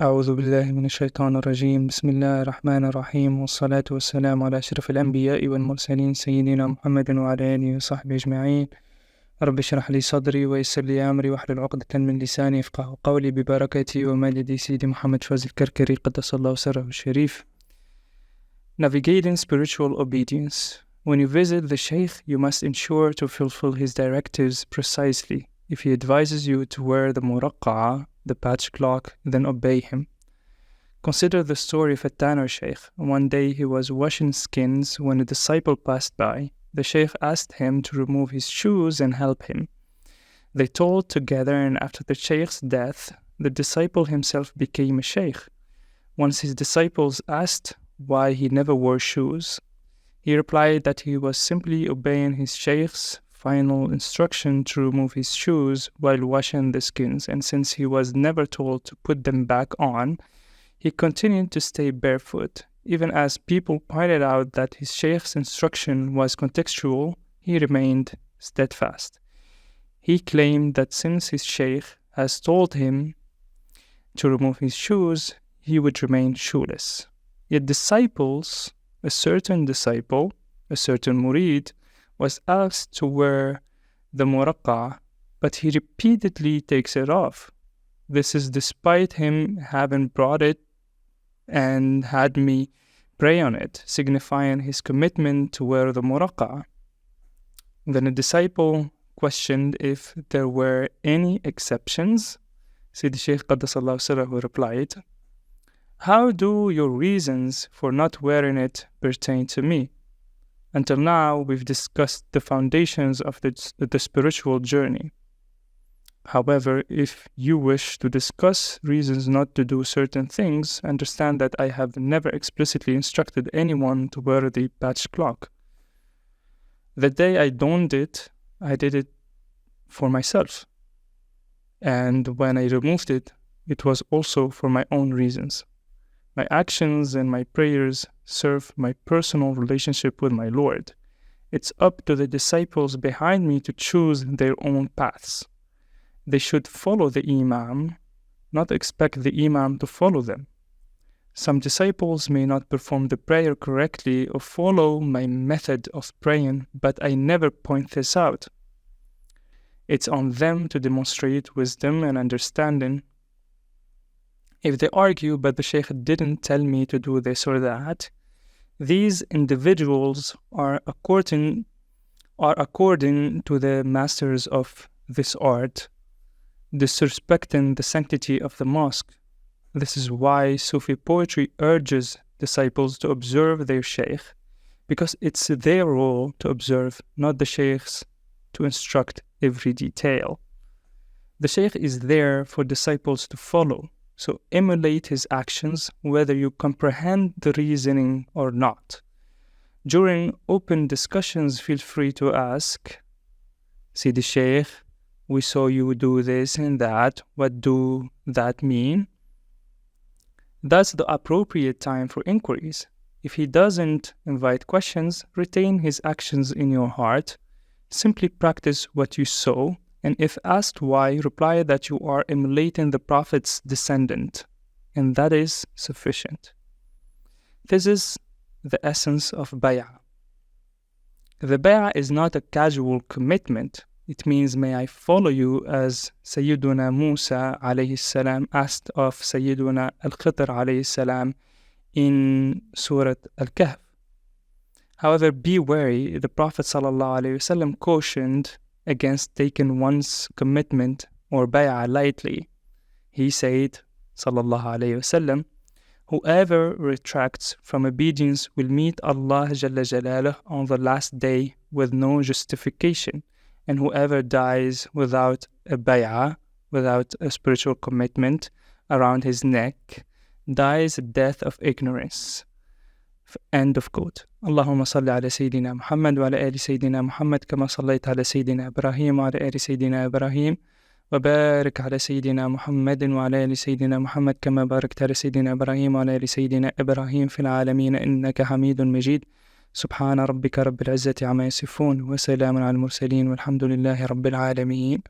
أعوذ بالله من الشيطان الرجيم. بسم الله الرحمن الرحيم، والصلاة والسلام على أشرف الأنبياء والمرسلين سيدنا محمد وعلى آله وصحبه أجمعين. رب اشرح لي صدري ويسر لي أمري واحلل عقدة من لساني يفقهوا قولي ببركة ومدد سيدي محمد فوزي الكركري قدس الله سره الشريف. Navigating spiritual obedience. When you visit the Shaykh, you must ensure to fulfill his directives precisely. If he advises you to wear the muraqqa'a, the patch clock, then obey him. Consider the story of a tanner Shaykh. One day he was washing skins when a disciple passed by. The Shaykh asked him to remove his shoes and help him. They toiled together, and after the Shaykh's death, the disciple himself became a Shaykh. Once his disciples asked why he never wore shoes, he replied that he was simply obeying his Shaykh's final instruction to remove his shoes while washing the skins, and since he was never told to put them back on, he continued to stay barefoot. Even as people pointed out that his Shaykh's instruction was contextual, he remained steadfast. He claimed that since his Shaykh has told him to remove his shoes, he would remain shoeless. Yet a certain disciple, a certain murid, was asked to wear the muraqqa'a, but he repeatedly takes it off. This is despite him having brought it and had me pray on it, signifying his commitment to wear the muraqqa'a. Then a disciple questioned if there were any exceptions. Sayyidi Shaykh Quddisa Sirruh replied, "How do your reasons for not wearing it pertain to me? Until now, we've discussed the foundations of the spiritual journey. However, if you wish to discuss reasons not to do certain things, understand that I have never explicitly instructed anyone to wear the patch clock. The day I donned it, I did it for myself. And when I removed it, it was also for my own reasons. My actions and my prayers serve my personal relationship with my Lord. It's up to the disciples behind me to choose their own paths. They should follow the Imam, not expect the Imam to follow them. Some disciples may not perform the prayer correctly or follow my method of praying, but I never point this out. It's on them to demonstrate wisdom and understanding. If they argue, but the Shaykh didn't tell me to do this or that, these individuals are according to the masters of this art, disrespecting the sanctity of the mosque. This is why Sufi poetry urges disciples to observe their Shaykh, because it's their role to observe, not the Shaykh's to instruct every detail. The Shaykh is there for disciples to follow. So emulate his actions, whether you comprehend the reasoning or not. During open discussions, feel free to ask, "Sidi Shaykh, we saw you do this and that. What do that mean?" That's the appropriate time for inquiries. If he doesn't invite questions, retain his actions in your heart. Simply practice what you saw. And if asked why, reply that you are emulating the Prophet's descendant, and that is sufficient. This is the essence of bay'ah. The bay'ah is not a casual commitment. It means, may I follow you, as Sayyiduna Musa alayhi salam asked of Sayyiduna al-Khidr alayhi salam in Surah al-Kahf. However, be wary. The Prophet sallallahu alayhi wasallam cautioned against taking one's commitment or bay'ah lightly. He said, sallallahu alayhi wasallam, whoever retracts from obedience will meet Allah Jalla Jalaluh on the last day with no justification, and whoever dies without a bay'ah, without a spiritual commitment around his neck, dies a death of ignorance. End of quote. اللهم صل على سيدنا محمد وعلى آل سيدنا محمد كما صليت على سيدنا إبراهيم وعلى آل سيدنا إبراهيم وبارك على سيدنا محمد وعلى آل سيدنا محمد كما باركت على سيدنا إبراهيم وعلى آل سيدنا إبراهيم في العالمين إنك حميد مجيد. سبحان ربك رب العزة عما يصفون وسلام على المرسلين والحمد لله رب العالمين.